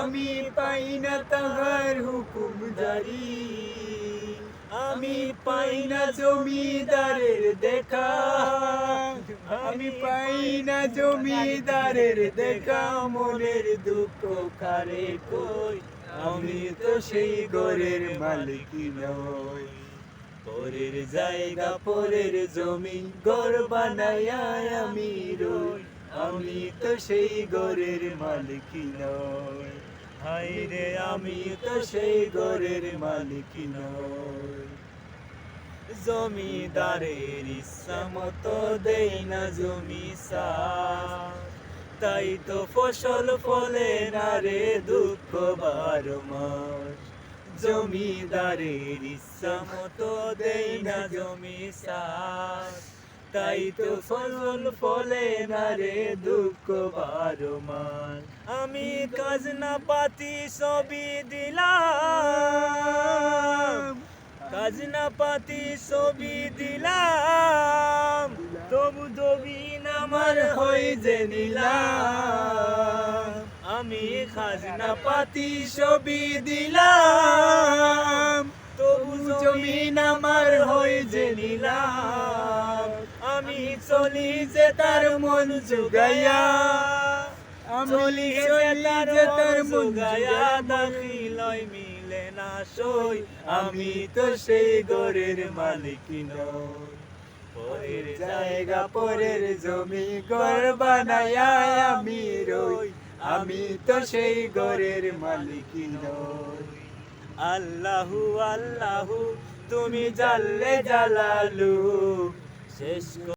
আমি পাই না তাহার হুকুম জারি, আমি পাই না জমিদারের দেখা, আমি পাই না জমিদারের দেখা, মনের দুঃখ কারে কই, আমি তো সেই ঘরের মালিক নই। পরের জায়গা পরের জমি ঘর বানায়া আমি রই, আমি তো সেই ঘরের মালিক নই। হায় রে আমি তো সেই ঘরের মালিক নই। জমিদারের ইচ্ছা মতো দেই না জমি সার, তাই তো ফসল ফলে না রে দুঃখ 12 মাস। জমিদারের ইচ্ছা মতো দেই না জমি সার, তাই তো ফসল ফলে না রে দুঃখ 12 মাস। আমি খাজনা পাতি সবই দিলাম, খাজনা পাতি সবই দিলাম, তবু জমিন আমার হই যে নিলাম। আমি খাজনা পাতি সবই দিলাম, তবু জমিন আমার হই যে নিলাম। আমি চলি যে তার মন জুগাইয়া, চলি যে তার মন জুগাইয়া, দাখিল মিলে না সই, আমি তো সেই ঘরের মালিক নই। পরের জায়গা পরের জমি ঘর বানায়া আমি রই, আমি তো সেই ঘরের মালিক নই। আল্লাহু আল্লাহু তুমি জাল্লে জালালু, শেষ